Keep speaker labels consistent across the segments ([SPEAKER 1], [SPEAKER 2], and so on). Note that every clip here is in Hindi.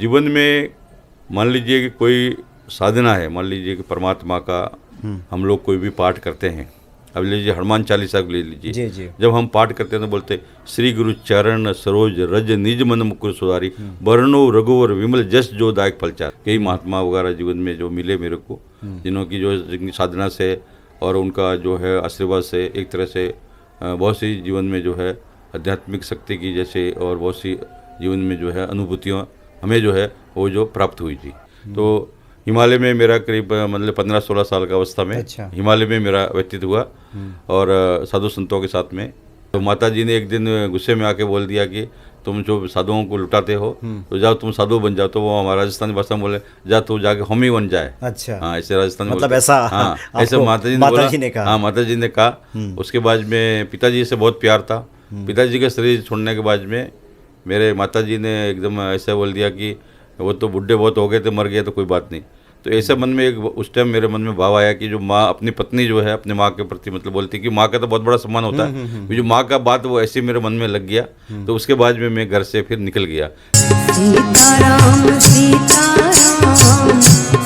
[SPEAKER 1] जीवन में मान लीजिए कि कोई साधना है, मान लीजिए कि परमात्मा का हम लोग कोई भी पाठ करते हैं। अब लीजिए हनुमान चालीसा को ले लीजिए।
[SPEAKER 2] जी जी।
[SPEAKER 1] जब हम पाठ करते हैं तो बोलते श्री गुरु चरण सरोज रज निज मन मुकुर सुधारी वर्णो रघुवर विमल जस जो दायक फलचार। कई महात्मा वगैरह जीवन में जो मिले मेरे को, जिन्हों की जो जिनकी साधना से और उनका जो है आशीर्वाद से एक तरह से बहुत सी जीवन में जो है आध्यात्मिक शक्ति की जैसे और बहुत सी जीवन में जो है अनुभूतियाँ हमें जो है वो जो प्राप्त हुई थी। तो हिमालय में मेरा करीब मतलब 15-16 साल का अवस्था में
[SPEAKER 2] अच्छा।
[SPEAKER 1] हिमालय में मेरा व्यतीत हुआ और साधु संतों के साथ में। तो माता जी ने एक दिन गुस्से में आके बोल दिया कि तुम जो साधुओं को लुटाते हो तो जाओ तुम साधु बन जाओ। तो वो हमारा राजस्थानी भाषा में बोले जा तू जाके हम ही बन जाए।
[SPEAKER 2] अच्छा।
[SPEAKER 1] हाँ, ऐसे राजस्थान में
[SPEAKER 2] मतलब ऐसा
[SPEAKER 1] हाँ ऐसे माता जी ने कहा। हाँ, माता जी ने कहा। उसके बाद में पिताजी से बहुत प्यार था। पिताजी के शरीर छोड़ने के बाद में मेरे माता जी ने एकदम ऐसा बोल दिया कि वो तो बुढ़े बहुत हो गए थे, मर गए तो कोई बात नहीं। तो ऐसे मन में एक उस टाइम मेरे मन में भाव आया कि जो माँ अपनी पत्नी जो है अपने माँ के प्रति मतलब बोलती कि माँ का तो बहुत बड़ा सम्मान होता है, जो माँ का बात वो ऐसे मेरे मन में लग गया। तो उसके बाद में मैं घर से फिर निकल गया।
[SPEAKER 3] सीताराम सीताराम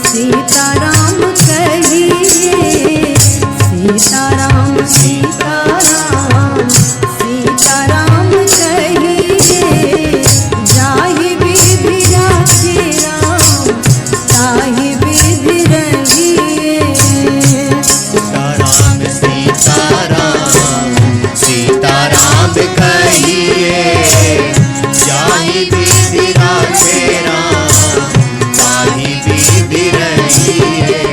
[SPEAKER 3] सीताराम कहिए, सीताराम सीताराम सीताराम कहिए, जाहि विधि राखे राम ताहि विधि रहिए।
[SPEAKER 4] सीताराम सीताराम सीताराम कहिए, जाहि विधि राखे राम ताहि विधि रहिए।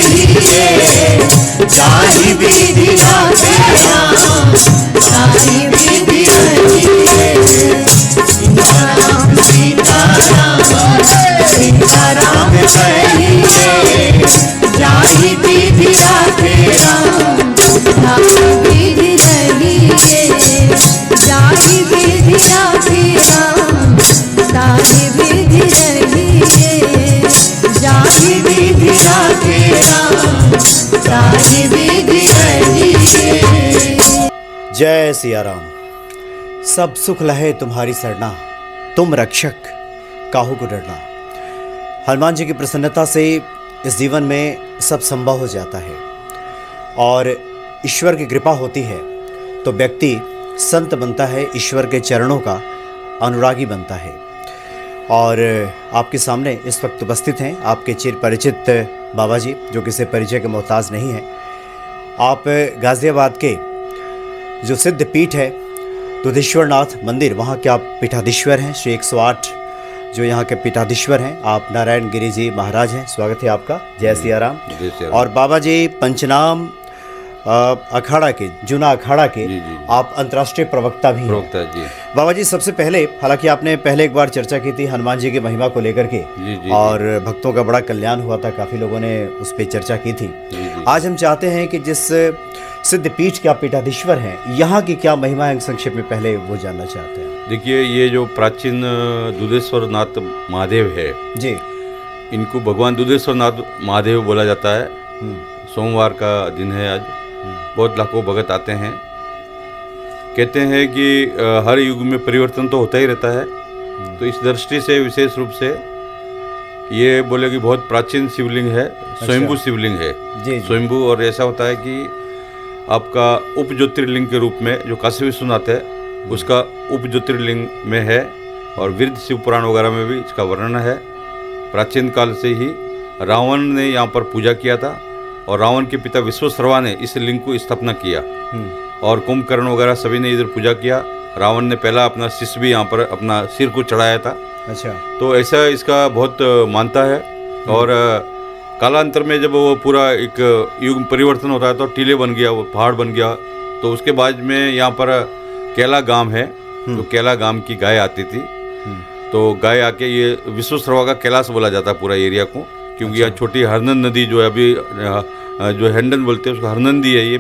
[SPEAKER 4] कहिए जाहि विधि राखे राम ताहि विधि रहिए सीताराम सीताराम सीताराम कहिए जाहि विधि राखे राम
[SPEAKER 3] ताहि विधि रहिए जाहि विधि राखे राम ताहि विधि रहिए जाहि
[SPEAKER 4] विधि राखे राम ताहि विधि रहिए।
[SPEAKER 2] जय सिया राम। सब सुख लहे तुम्हारी सरना, तुम रक्षक काहू को डरना। हनुमान जी की प्रसन्नता से इस जीवन में सब संभव हो जाता है और ईश्वर की कृपा होती है तो व्यक्ति संत बनता है, ईश्वर के चरणों का अनुरागी बनता है। और आपके सामने इस वक्त उपस्थित हैं आपके चिर परिचित बाबा जी, जो किसी परिचय के मोहताज नहीं हैं। आप गाज़ियाबाद के जो सिद्ध पीठ है दुधेश्वरनाथ मंदिर, वहाँ के आप पीठाधीश्वर हैं। श्री 108 जो यहाँ के पीठाधीश्वर हैं, आप नारायण गिरी जी महाराज हैं। स्वागत है आपका। जय सिया राम।
[SPEAKER 1] जय सिया राम।
[SPEAKER 2] और बाबा जी पंचनाम अखाड़ा के, जूना अखाड़ा के
[SPEAKER 1] जी, जी।
[SPEAKER 2] आप अंतर्राष्ट्रीय प्रवक्ता भी हैं।
[SPEAKER 1] प्रवक्ता जी।
[SPEAKER 2] बाबा जी, सबसे पहले, हालांकि आपने पहले एक बार चर्चा की थी हनुमान जी की महिमा को लेकर के,
[SPEAKER 1] जी, जी,
[SPEAKER 2] और भक्तों का बड़ा कल्याण हुआ था, काफ़ी लोगों ने उस पर चर्चा की थी।
[SPEAKER 1] जी।
[SPEAKER 2] आज हम चाहते हैं कि जिस सिद्ध पीठ के आप पीठाधीश्वर हैं, यहाँ की क्या महिमा है, संक्षेप में पहले वो जानना चाहते हैं।
[SPEAKER 1] देखिए, ये जो प्राचीन दुधेश्वर नाथ महादेव है
[SPEAKER 2] जी।
[SPEAKER 1] इनको भगवान दुधेश्वर नाथ महादेव बोला जाता है। सोमवार का दिन है आज। बहुत लाखों भगत आते हैं। कहते हैं कि हर युग में परिवर्तन तो होता ही रहता है, तो इस दृष्टि से विशेष रूप से ये बोले कि बहुत प्राचीन शिवलिंग है, स्वयंभू शिवलिंग है।
[SPEAKER 2] जी।
[SPEAKER 1] स्वयंभू, और ऐसा होता है कि आपका उप ज्योतिर्लिंग के रूप में जो काशी विश्वनाथ है उसका उप ज्योतिर्लिंग में है, और वृद्ध शिव पुराण वगैरह में भी इसका वर्णन है। प्राचीन काल से ही रावण ने यहाँ पर पूजा किया था, और रावण के पिता विश्वश्रवा ने इस लिंग को स्थापना किया, और कुंभकर्ण वगैरह सभी ने इधर पूजा किया। रावण ने पहला अपना शिष्य भी यहाँ पर अपना सिर को चढ़ाया था।
[SPEAKER 2] अच्छा।
[SPEAKER 1] तो ऐसा इसका बहुत मानता है। और कालांतर में जब वो पूरा एक युग परिवर्तन होता है तो टीले बन गया, वो पहाड़ बन गया। तो उसके बाद में यहाँ पर केला गांव है, तो केला गांव की गाय आती थी। तो गाय आके, ये विश्वश्रवा का कैलाश बोला जाता है पूरा एरिया को, क्योंकि यहाँ छोटी हरनंद नदी जो है, अभी जो हेंडन बोलते हैं उसको हरनंदी है, ये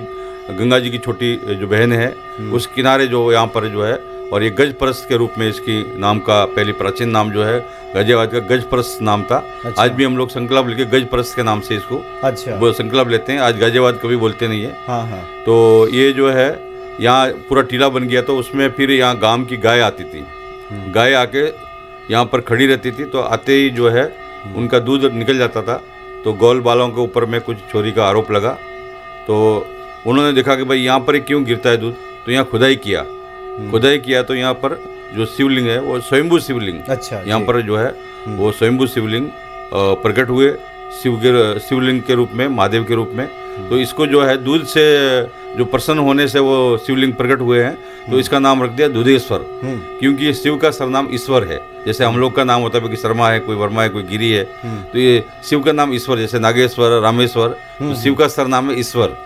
[SPEAKER 1] गंगा जी की छोटी जो बहन है, उस किनारे जो यहाँ पर जो है। और ये गज परस्त के रूप में इसकी नाम का पहले प्राचीन नाम जो है गाजियाबाद का गज परस्त नाम था।
[SPEAKER 2] अच्छा।
[SPEAKER 1] आज भी हम लोग संकल्प लेके गज परस्त के नाम से इसको
[SPEAKER 2] अच्छा
[SPEAKER 1] संकल्प लेते हैं। आज गाजियाबाद कभी बोलते नहीं है।
[SPEAKER 2] हाँ हाँ।
[SPEAKER 1] तो ये जो है यहाँ पूरा टीला बन गया, तो उसमें फिर यहाँ गांव की गाय आती थी। गाय आके यहाँ पर खड़ी रहती थी, तो आते ही जो है उनका दूध निकल जाता था। तो गौल बालों के ऊपर में कुछ चोरी का आरोप लगा, तो उन्होंने देखा कि भाई यहाँ पर क्यों गिरता है दूध, तो यहाँ खुदाई किया। तो यहाँ पर जो शिवलिंग है वो स्वयंभू शिवलिंग,
[SPEAKER 2] अच्छा,
[SPEAKER 1] यहाँ पर जो है वो स्वयंभू शिवलिंग प्रकट हुए शिवलिंग के रूप में, महादेव के रूप में। तो इसको जो है दूध से जो प्रसन्न होने से वो शिवलिंग प्रकट हुए हैं, तो इसका नाम रख दिया दुधेश्वर, क्योंकि शिव का सरनाम ईश्वर है। जैसे हम लोग का नाम होता है कि शर्मा है, कोई वर्मा है, कोई गिरी है, तो ये शिव का नाम ईश्वर, जैसे नागेश्वर, रामेश्वर, तो शिव का सरनाम है ईश्वर।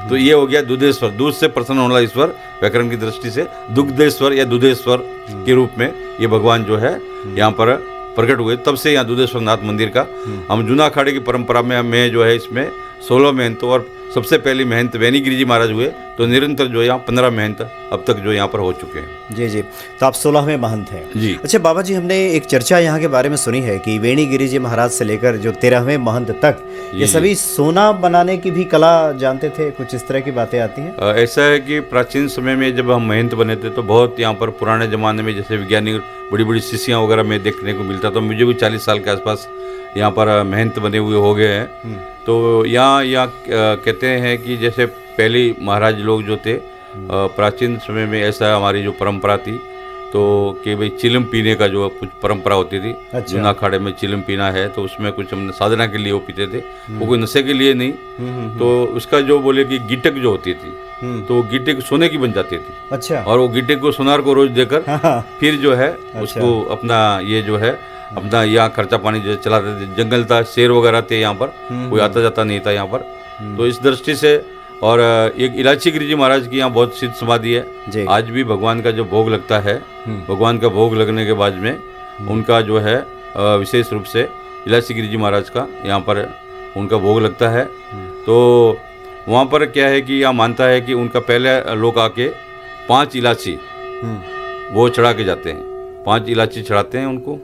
[SPEAKER 1] तो ये हो गया दुधेश्वर, दूध से प्रसन्न होने वाला ईश्वर। व्याकरण की दृष्टि से दुग्धेश्वर या दुधेश्वर के रूप में ये भगवान जो है यहाँ पर प्रकट हुए। तब से यहाँ दुधेश्वर नाथ मंदिर का हम जूना अखाड़े की परंपरा में जो है इसमें 16 महंत, और सबसे पहली महंत वैनी गिरी जी महाराज हुए, तो निरंतर जो यहाँ 15 महंत अब तक जो यहाँ पर हो चुके हैं।
[SPEAKER 2] जी जी। तो आप 16वें महंत हैं
[SPEAKER 1] जी।
[SPEAKER 2] अच्छा बाबा जी, हमने एक चर्चा यहाँ के बारे में सुनी है कि वेणी गिरी जी महाराज से लेकर जो 13वें महंत तक ये सभी सोना बनाने की भी कला जानते थे, कुछ इस तरह की बातें आती हैं।
[SPEAKER 1] ऐसा है कि प्राचीन समय में जब हम महंत बने थे तो बहुत यहाँ पर पुराने ज़माने में जैसे वैज्ञानिक बड़ी बड़ी शिष्याँ वगैरह में देखने को मिलता था। मुझे भी 40 साल के आसपास यहाँ पर महंत बने हुए हो गए हैं। तो यहाँ कहते हैं कि जैसे पहले महाराज लोग जो थे प्राचीन समय में, ऐसा हमारी जो परंपरा थी, तो कि भाई चिलम पीने का जो कुछ परंपरा होती थी।
[SPEAKER 2] अच्छा।
[SPEAKER 1] जूना अखाड़े में चिलम पीना है, तो उसमें कुछ हमने साधना के लिए वो पीते थे, वो कोई नशे के लिए नहीं। तो उसका जो बोले कि गिटक जो होती थी, तो गिटक सोने की बन जाती थी।
[SPEAKER 2] अच्छा।
[SPEAKER 1] और वो गिटक को सोनार को रोज देकर फिर जो है उसको अपना ये जो है अपना यहाँ खर्चा पानी जो चलाते थे। जंगल था, शेर वगैरह थे यहाँ पर, कोई आता जाता नहीं था यहाँ पर। तो इस दृष्टि से, और एक इलाची गिरी जी महाराज की यहाँ बहुत सिद्ध समाधि
[SPEAKER 2] जी।
[SPEAKER 1] है। आज भी भगवान का जो भोग लगता है, भगवान का भोग लगने के बाद में उनका जो है विशेष रूप से इलाची गिरी जी महाराज का यहाँ पर उनका भोग लगता है। तो वहाँ पर क्या है कि यहाँ मानता है कि उनका पहले लोग आके 5 इलाची वो चढ़ा के जाते हैं, 5 इलाची चढ़ाते हैं उनको,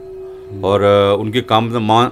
[SPEAKER 1] और उनकी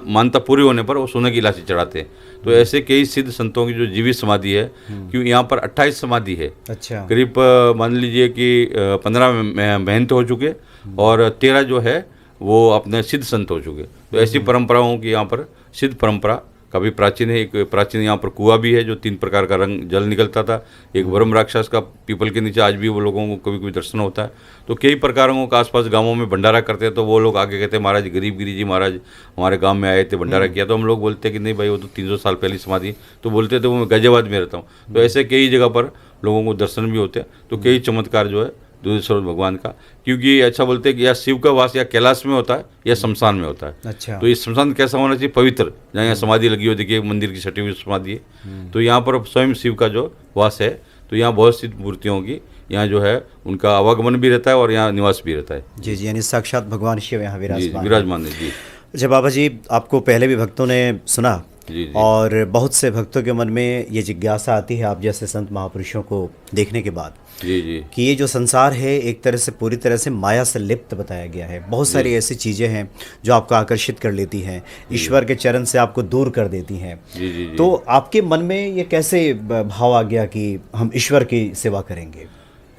[SPEAKER 1] मानता पूरी होने पर वो सोने की इलाची चढ़ाते हैं। तो ऐसे कई सिद्ध संतों की जो जीवित समाधि है, क्योंकि यहाँ पर 28 समाधि है।
[SPEAKER 2] अच्छा।
[SPEAKER 1] करीब मान लीजिए कि 15 महंत हो चुके और 13 जो है वो अपने सिद्ध संत हो चुके। तो ऐसी परंपराओं की यहाँ पर सिद्ध परंपरा काफ़ी प्राचीन है। एक प्राचीन यहाँ पर कुआं भी है जो 3 प्रकार का रंग जल निकलता था। एक वर्म राक्षस का पीपल के नीचे आज भी वो लोगों को कभी कभी दर्शन होता है। तो कई प्रकारों का आसपास गांवों में भंडारा करते हैं, तो वो लोग आगे कहते हैं महाराज गरीब गिरी जी महाराज हमारे गांव में आए थे, भंडारा किया। तो हम लोग बोलते हैं कि नहीं भाई वो तो 300 साल पहली समाधि। तो बोलते थे वो मैं गाजियाबाद में रहता हूँ। तो ऐसे कई जगह पर लोगों को दर्शन भी होते हैं। तो कई चमत्कार जो है दूधेश्वर भगवान का, क्योंकि अच्छा बोलते हैं कि या शिव का वास या कैलाश में होता है या शमशान में होता है।
[SPEAKER 2] अच्छा।
[SPEAKER 1] तो ये शमशान कैसा होना चाहिए? पवित्र, जहाँ यहाँ समाधि लगी हो, देखिए मंदिर की सटी हुई समाधि है। तो यहाँ पर स्वयं शिव का जो वास है, तो यहाँ बहुत सी मूर्तियों की यहाँ जो है उनका आवागमन भी रहता है और यहाँ निवास भी रहता है।
[SPEAKER 2] जी जी, यानी साक्षात भगवान शिव यहाँ
[SPEAKER 1] विराजमान है जी।
[SPEAKER 2] अच्छा बाबा जी, आपको पहले भी भक्तों ने सुना,
[SPEAKER 1] जी।
[SPEAKER 2] और बहुत से भक्तों के मन में ये जिज्ञासा आती है आप जैसे संत महापुरुषों को देखने के बाद,
[SPEAKER 1] जी जी,
[SPEAKER 2] कि ये जो संसार है एक तरह से पूरी तरह से माया से लिप्त बताया गया है। बहुत सारी ऐसी चीज़ें हैं जो आपको आकर्षित कर लेती हैं, ईश्वर के चरण से आपको दूर कर देती हैं।
[SPEAKER 1] जी जी जी।
[SPEAKER 2] तो आपके मन में ये कैसे भाव आ गया कि हम ईश्वर की सेवा करेंगे?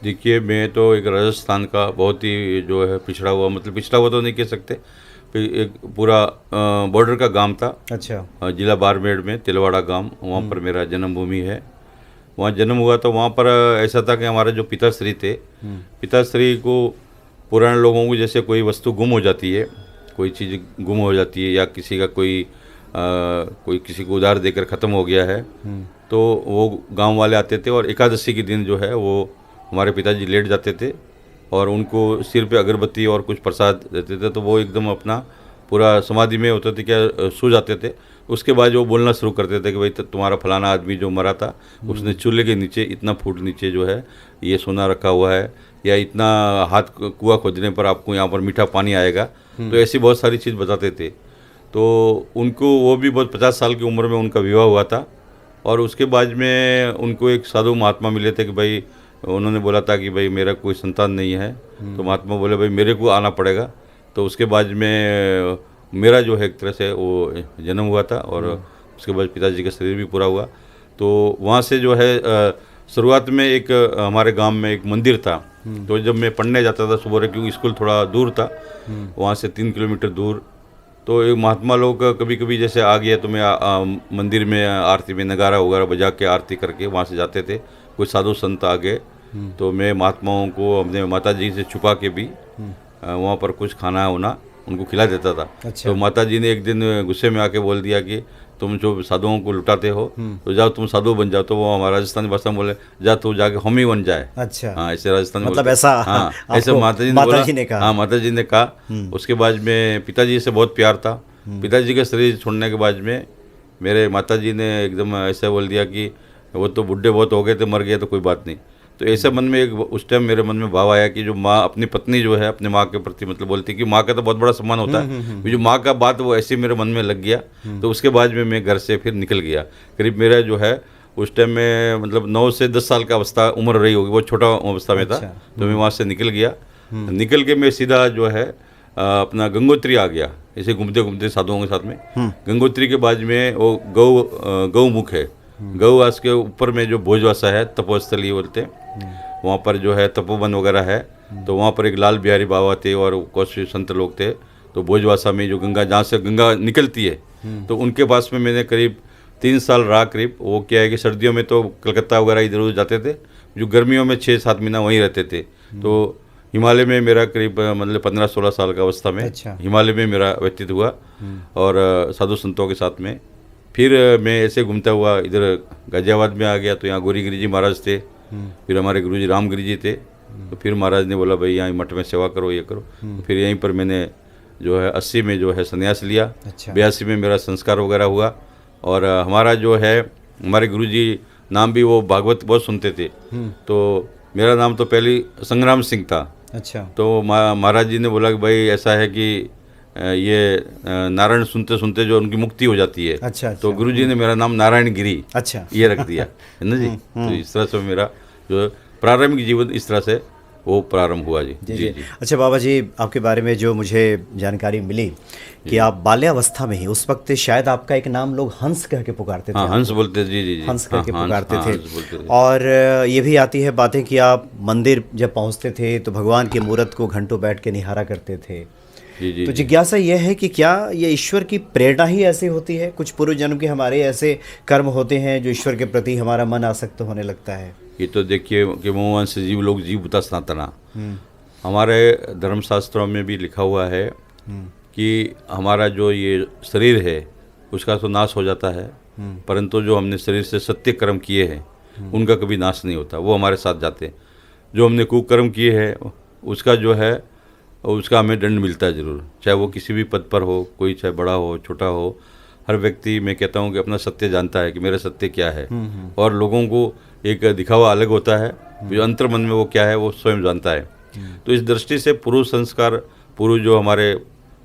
[SPEAKER 1] देखिए, मैं तो एक राजस्थान का बहुत ही जो है पिछड़ा हुआ, मतलब पिछड़ा हुआ तो नहीं कह सकते, एक पूरा बॉर्डर का गांव था।
[SPEAKER 2] अच्छा।
[SPEAKER 1] जिला बाड़मेर में तिलवाड़ा गांव, वहाँ पर मेरा जन्मभूमि है। वहाँ जन्म हुआ तो वहाँ पर ऐसा था कि हमारे जो पिताश्री थे, पिताश्री को पुराने लोगों को जैसे कोई वस्तु गुम हो जाती है, कोई चीज़ गुम हो जाती है, या किसी का कोई किसी को उधार देकर ख़त्म हो गया है, तो वो गांव वाले आते थे और एकादशी के दिन जो है वो हमारे पिताजी लेट जाते थे और उनको सिर पे अगरबत्ती और कुछ प्रसाद देते थे। तो वो एकदम अपना पूरा समाधि में होते थे, क्या सो जाते थे। उसके बाद वो बोलना शुरू करते थे कि भाई तुम्हारा फलाना आदमी जो मरा था, उसने चूल्हे के नीचे इतना फुट नीचे जो है ये सोना रखा हुआ है, या इतना हाथ कुआं खोदने पर आपको यहाँ पर मीठा पानी आएगा। तो ऐसी बहुत सारी चीज़ बताते थे। तो उनको वो भी बहुत 50 साल की उम्र में उनका विवाह हुआ था, और उसके बाद में उनको एक साधु महात्मा मिले थे कि भाई, उन्होंने बोला था कि भाई मेरा कोई संतान नहीं है। तो महात्मा बोले भाई मेरे को आना पड़ेगा। तो उसके बाद में मेरा जो है एक तरह से वो जन्म हुआ था, और उसके बाद पिताजी का शरीर भी पूरा हुआ। तो वहाँ से जो है शुरुआत में एक हमारे गांव में एक मंदिर था। तो जब मैं पढ़ने जाता था सुबह, क्योंकि स्कूल थोड़ा दूर था, वहाँ से 3 किलोमीटर दूर, तो एक महात्मा लोग कभी कभी जैसे आ गया तो मैं मंदिर में आरती में नगारा वगैरह बजा के आरती करके वहाँ से जाते थे। कोई साधु संत आ गए तो मैं महात्माओं को अपने माता जी से छुपा के भी वहाँ पर कुछ खाना होना उनको खिला देता था।
[SPEAKER 2] अच्छा।
[SPEAKER 1] तो माता जी ने एक दिन गुस्से में आके बोल दिया कि तुम जो साधुओं को लुटाते हो तो जाओ तुम साधु बन जाओ। तो वो हमारा राजस्थानी भाषा में बोले जा तू जाके हम ही बन जाए।
[SPEAKER 2] अच्छा।
[SPEAKER 1] हाँ, ऐसे राजस्थान में
[SPEAKER 2] मतलब ऐसा
[SPEAKER 1] हाँ, ऐसे
[SPEAKER 2] आपको
[SPEAKER 1] माता जी
[SPEAKER 2] ने कहा।
[SPEAKER 1] हाँ, माता जी ने कहा। उसके बाद में पिताजी से बहुत प्यार था। पिताजी का शरीर छोड़ने के बाद में मेरे माता जी ने एकदम ऐसा बोल दिया कि वो तो बुढ़े बहुत हो गए थे, मर गए तो कोई बात नहीं। तो ऐसे मन में एक उस टाइम मेरे मन में भाव आया कि जो माँ अपनी पत्नी जो है अपने माँ के प्रति मतलब बोलती कि माँ का तो बहुत बड़ा सम्मान होता है, जो माँ का बात वो ऐसे मेरे मन में लग गया। तो उसके बाद में मैं घर से फिर निकल गया। करीब मेरा जो है उस टाइम में मतलब 9 से 10 साल का अवस्था उम्र रही होगी, बहुत छोटा अवस्था में था। तो मैं वहाँ से निकल गया। निकल के मैं सीधा जो है अपना गंगोत्री आ गया, ऐसे घूमते घूमते साधुओं के साथ में। गंगोत्री के बाद में वो गौमुख है, गौवास के ऊपर में जो भोजवासा है, तपोस्थली बोलते हैं, वहाँ पर जो है तपोवन वगैरह है। तो वहाँ पर एक लाल बिहारी बाबा थे और कुछ संत लोग थे। तो भोजवासा में जो गंगा, जहाँ से गंगा निकलती है, तो उनके पास में मैंने करीब 3 साल रहा। करीब वो क्या है कि सर्दियों में तो कलकत्ता वगैरह इधर उधर जाते थे, जो गर्मियों में 6-7 महीना वहीं रहते थे। तो हिमालय में मेरा करीब मतलब 15-16 साल का अवस्था में हिमालय में मेरा व्यतीत हुआ, और साधु संतों के साथ में। फिर मैं ऐसे घूमता हुआ इधर गाजियाबाद में आ गया। तो यहाँ गोरी गिरी जी महाराज थे, फिर हमारे गुरुजी रामगिरी जी थे। तो फिर महाराज ने बोला भाई यहाँ मठ में सेवा करो, ये करो। फिर यहीं पर मैंने जो है 80 में जो है संन्यास लिया।
[SPEAKER 2] अच्छा।
[SPEAKER 1] 82 में मेरा संस्कार वगैरह हुआ। और हमारा जो है हमारे गुरुजी नाम भी वो भागवत बहुत सुनते थे, तो मेरा नाम तो पहले संग्राम सिंह था।
[SPEAKER 2] अच्छा।
[SPEAKER 1] तो महाराज जी ने बोला कि भाई ऐसा है कि ये नारायण सुनते सुनते जो उनकी मुक्ति हो जाती है।
[SPEAKER 2] अच्छा।
[SPEAKER 1] तो गुरुजी ने मेरा नाम नारायण गिरी
[SPEAKER 2] अच्छा।
[SPEAKER 1] ये रख दिया है ना जी। तो इस तरह से मेरा जो प्रारंभिक जीवन इस तरह से वो प्रारंभ हुआ जी।
[SPEAKER 2] जी जी। अच्छा बाबा जी, आपके बारे में जो मुझे जानकारी मिली कि आप बाल्यावस्था में ही, उस वक्त शायद आपका एक नाम लोग हंस कह के पुकारते थे।
[SPEAKER 1] हाँ, हंस बोलते जी जी जी।
[SPEAKER 2] हंस करके
[SPEAKER 1] हाँ,
[SPEAKER 2] पुकारते
[SPEAKER 1] हाँ,
[SPEAKER 2] थे।
[SPEAKER 1] हंस बोलते थे।
[SPEAKER 2] और ये भी आती है बातें कि आप मंदिर जब पहुंचते थे तो भगवान की मूर्त को घंटों बैठ के निहारा करते थे।
[SPEAKER 1] जी जी
[SPEAKER 2] तो
[SPEAKER 1] जी।
[SPEAKER 2] जिज्ञासा यह है कि क्या ये ईश्वर की प्रेरणा ही ऐसी होती है, कुछ पूर्व जन्म के हमारे ऐसे कर्म होते हैं जो ईश्वर के प्रति हमारा मन आसक्त होने लगता है?
[SPEAKER 1] ये तो देखिए कि मोहवंश जीव लोग जीवता सनातना, हमारे धर्मशास्त्रों में भी लिखा हुआ है कि हमारा जो ये शरीर है उसका तो नाश हो जाता है, परंतु जो हमने शरीर से सत्य कर्म किए हैं उनका कभी नाश नहीं होता, वो हमारे साथ जाते हैं। जो हमने कुकर्म किए हैं उसका जो है उसका हमें दंड मिलता है ज़रूर, चाहे वो किसी भी पद पर हो, कोई चाहे बड़ा हो छोटा हो। हर व्यक्ति, मैं कहता हूँ कि अपना सत्य जानता है कि मेरा सत्य क्या है, और लोगों को एक दिखावा अलग होता है, जो अंतर मन में वो क्या है वो स्वयं जानता है। तो इस दृष्टि से पूर्व संस्कार, पूर्व जो हमारे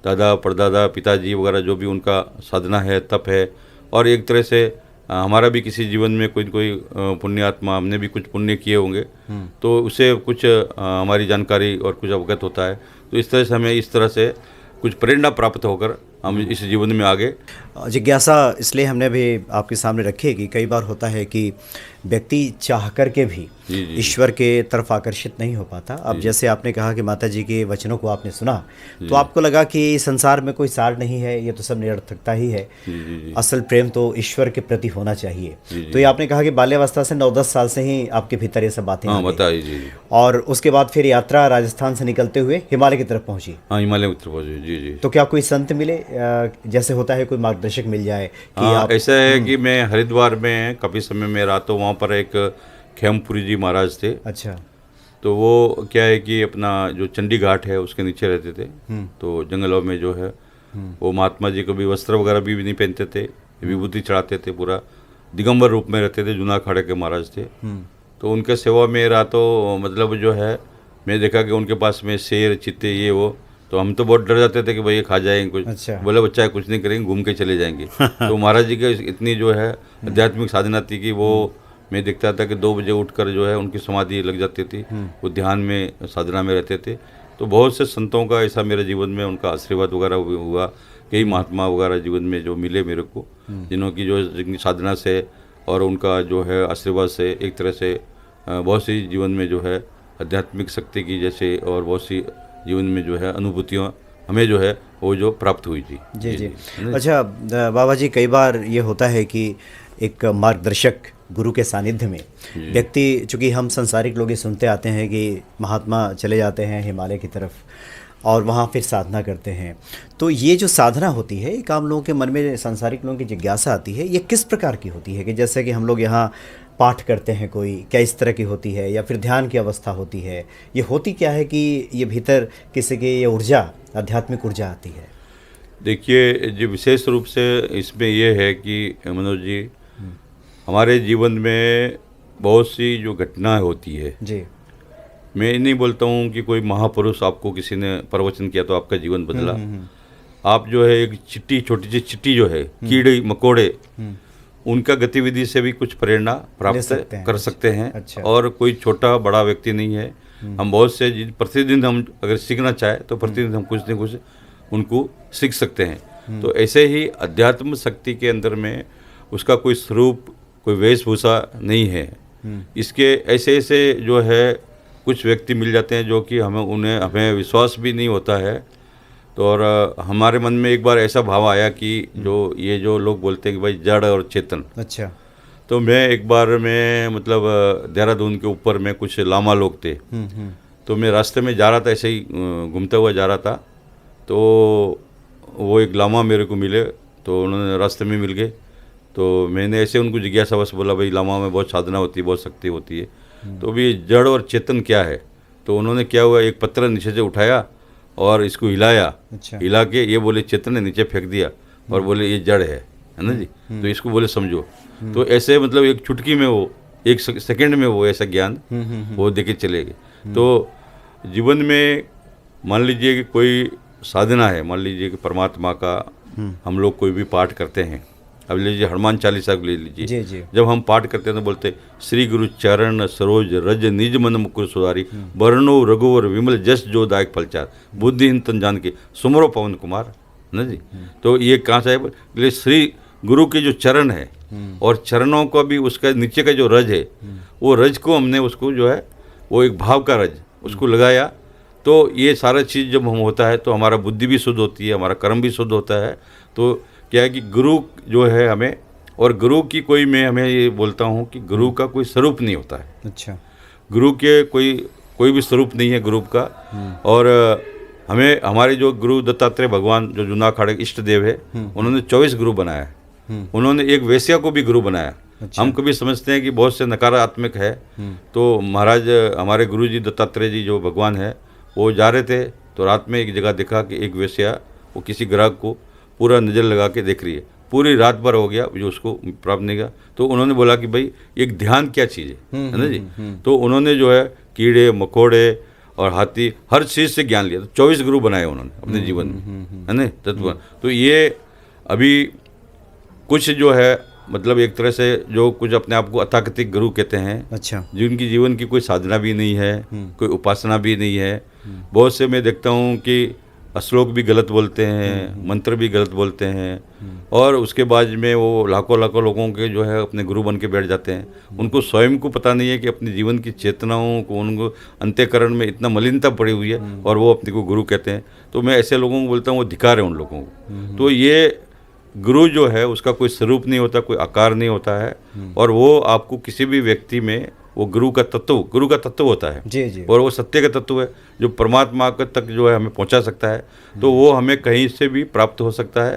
[SPEAKER 1] दादा परदादा पिताजी वगैरह जो भी उनका साधना है, तप है, और एक तरह से हमारा भी किसी जीवन में कोई कोई पुण्य आत्मा, हमने भी कुछ पुण्य किए होंगे, तो उससे कुछ हमारी जानकारी और कुछ अवगत होता है। तो इस तरह से हमें इस तरह से कुछ प्रेरणा प्राप्त होकर हम इस जीवन में आगे।
[SPEAKER 2] जिज्ञासा इसलिए हमने भी आपके सामने रखी है कि कई बार होता है कि व्यक्ति चाह कर के भी ईश्वर के तरफ आकर्षित नहीं हो पाता। अब जैसे आपने कहा कि माता जी के वचनों को आपने सुना तो आपको लगा कि संसार में कोई सार नहीं है, ये तो सब निरर्थकता ही है, असल प्रेम तो ईश्वर के प्रति होना चाहिए। तो ये आपने कहा कि बाल्यावस्था से 9-10 साल से ही आपके भीतर ये सब बातें
[SPEAKER 1] बताइए जी।
[SPEAKER 2] और उसके बाद फिर यात्रा राजस्थान से निकलते हुए हिमालय की तरफ पहुंची।
[SPEAKER 1] हाँ, हिमालय की तरफ पहुंची जी जी।
[SPEAKER 2] तो क्या कोई संत मिले, जैसे होता है कोई मार्गदर्शक मिल जाए कि आप?
[SPEAKER 1] ऐसा है कि मैं हरिद्वार में काफ़ी समय में रहा, तो वहाँ पर एक खेमपुरी जी महाराज थे।
[SPEAKER 2] अच्छा।
[SPEAKER 1] तो वो क्या है कि अपना जो चंडी घाट है उसके नीचे रहते थे। तो जंगलों में जो है वो महात्मा जी कभी वस्त्र वगैरह भी नहीं पहनते थे, विभूति चढ़ाते थे, पूरा दिगंबर रूप में रहते थे, जूना अखाड़े के महाराज थे। तो उनके सेवा में रहा, तो मतलब जो है मैं देखा कि उनके पास में शेर चीते ये वो, तो हम तो बहुत डर जाते थे कि भाई ये खा जाएंगे कुछ।
[SPEAKER 2] अच्छा।
[SPEAKER 1] बोले बच्चा कुछ नहीं करेंगे, घूम के चले जाएंगे। तो महाराज जी की इतनी जो है आध्यात्मिक साधना थी कि वो मैं देखता था कि 2 बजे उठकर जो है उनकी समाधि लग जाती थी, वो ध्यान में साधना में रहते थे। तो बहुत से संतों का ऐसा मेरे जीवन में उनका आशीर्वाद वगैरह हुआ, कई महात्मा वगैरह जीवन में जो मिले मेरे को, जिनकी जो जिनकी साधना से और उनका जो है आशीर्वाद से एक तरह से बहुत सी जीवन में जो है आध्यात्मिक शक्ति की जैसे और बहुत सी जीवन में जो है अनुभूतियाँ हमें जो है वो जो प्राप्त हुई थी।
[SPEAKER 2] जी जी। अच्छा बाबा जी, कई बार ये होता है कि एक मार्गदर्शक गुरु के सानिध्य में व्यक्ति, चूँकि हम संसारिक लोग ये सुनते आते हैं कि महात्मा चले जाते हैं हिमालय की तरफ और वहाँ फिर साधना करते हैं, तो ये जो साधना होती है एक आम लोगों के मन में, संसारिक लोगों की जिज्ञासा आती है, ये किस प्रकार की होती है? कि जैसे कि हम लोग यहाँ पाठ करते हैं, कोई क्या इस तरह की होती है, या फिर ध्यान की अवस्था होती है? ये होती क्या है कि ये भीतर किसी की ये ऊर्जा, आध्यात्मिक ऊर्जा आती है?
[SPEAKER 1] देखिए जी, विशेष रूप से इसमें यह है कि मनोज जी, हमारे जीवन में बहुत सी जो घटनाएं होती है
[SPEAKER 2] जी,
[SPEAKER 1] मैं ये नहीं बोलता हूँ कि कोई महापुरुष आपको किसी ने प्रवचन किया तो आपका जीवन बदला। आप जो है एक चिट्टी, छोटी सी चिट्टी जो है, कीड़े मकोड़े, उनका गतिविधि से भी कुछ प्रेरणा प्राप्त कर सकते हैं।
[SPEAKER 2] अच्छा।
[SPEAKER 1] और कोई छोटा बड़ा व्यक्ति नहीं है, हम बहुत से प्रतिदिन हम अगर सीखना चाहे तो प्रतिदिन हम कुछ न कुछ उनको सीख सकते हैं। तो ऐसे ही अध्यात्म शक्ति के अंदर में उसका कोई स्वरूप, कोई वेशभूषा नहीं है। इसके ऐसे ऐसे जो है कुछ व्यक्ति मिल जाते हैं जो कि हमें विश्वास भी नहीं होता है। तो और हमारे मन में एक बार ऐसा भाव आया कि ये जो लोग बोलते हैं कि भाई जड़ और चेतन।
[SPEAKER 2] अच्छा।
[SPEAKER 1] तो मैं एक बार में मतलब देहरादून के ऊपर में कुछ लामा लोग थे, तो मैं रास्ते में जा रहा था, ऐसे ही घूमता हुआ जा रहा था, तो वो एक लामा मेरे को मिले, तो उन्होंने रास्ते में मिल गए। तो मैंने ऐसे उनको जिज्ञासावश बोला, भाई लामा में बहुत साधना होती है, बहुत शक्ति होती है, तो भी जड़ और चेतन क्या है? तो उन्होंने क्या हुआ, एक पत्थर नीचे से उठाया और इसको हिलाया,
[SPEAKER 2] अच्छा।
[SPEAKER 1] हिला के ये बोले चित्र ने नीचे फेंक दिया और बोले ये जड़ है ना जी, तो इसको बोले समझो। तो ऐसे मतलब एक चुटकी में वो एक सेकंड में वो ऐसा ज्ञान वो देके चले गए। तो जीवन में मान लीजिए कि कोई साधना है, मान लीजिए कि परमात्मा का हम लोग कोई भी पाठ करते हैं, अब लीजिए हनुमान चालीसा को ले लीजिए।
[SPEAKER 2] जी जी।
[SPEAKER 1] जब हम पाठ करते हैं तो बोलते श्री गुरु चरण सरोज रज निज मन मुकुर सुधारी बरनो रघुवर विमल जस जो दायक फलचार बुद्धिहीन तन जान के सुमरो पवन कुमार ना जी। तो ये कहाँ से है? बोले श्री गुरु के जो चरण है और चरणों का भी उसका नीचे का जो रज है, वो रज को हमने उसको जो है वो एक भाव का रज उसको लगाया। तो ये सारा चीज़ जब हम होता है तो हमारा बुद्धि भी शुद्ध होती है, हमारा कर्म भी शुद्ध होता है। तो क्या है कि गुरु जो है हमें, और गुरु की कोई, मैं हमें ये बोलता हूँ कि गुरु का कोई स्वरूप नहीं होता है।
[SPEAKER 2] अच्छा।
[SPEAKER 1] गुरु के कोई भी स्वरूप नहीं है गुरु का। और हमें हमारे जो गुरु दत्तात्रेय भगवान जो जूना अखाड़े के इष्ट देव है, उन्होंने 24 गुरु बनाया है। उन्होंने एक वेश्या को भी गुरु बनाया।
[SPEAKER 2] अच्छा।
[SPEAKER 1] हम कभी समझते हैं कि बहुत से नकारात्मक है, तो महाराज हमारे गुरु जी दत्तात्रेय जी जो भगवान है, वो जा रहे थे तो रात में एक जगह देखा कि एक वेश्या वो किसी ग्राहक को पूरा नज़र लगा के देख रही है। पूरी रात भर हो गया जो उसको प्राप्त नहीं किया। तो उन्होंने बोला कि भाई एक ध्यान क्या चीज़ है ना जी। तो उन्होंने जो है कीड़े मकोड़े और हाथी हर चीज़ से ज्ञान लिया। तो 24 गुरु बनाए उन्होंने अपने जीवन में, है ना तत्व। तो ये अभी कुछ जो है मतलब एक तरह से जो कुछ अपने आप को अथाकथित गुरु कहते हैं,
[SPEAKER 2] अच्छा।
[SPEAKER 1] जिनकी जीवन की कोई साधना भी नहीं है, कोई उपासना भी नहीं है। बहुत से मैं देखता हूँ कि श्लोक भी गलत बोलते हैं, मंत्र भी गलत बोलते हैं, और उसके बाद में वो लाखों लाखों लोगों के जो है अपने गुरु बन के बैठ जाते हैं। उनको स्वयं को पता नहीं है कि अपने जीवन की चेतनाओं को, उनको अंत्यकरण में इतना मलिनता पड़ी हुई है और वो अपने को गुरु कहते हैं। तो मैं ऐसे लोगों को बोलता हूँ वो धिक्कार है उन लोगों को। तो ये गुरु जो है उसका कोई स्वरूप नहीं होता, कोई आकार नहीं होता है, और वो आपको किसी भी व्यक्ति में वो गुरु का तत्व होता है।
[SPEAKER 2] जी जी।
[SPEAKER 1] और वो सत्य का तत्व है जो परमात्मा तक जो है हमें पहुंचा सकता है। तो वो हमें कहीं से भी प्राप्त हो सकता है।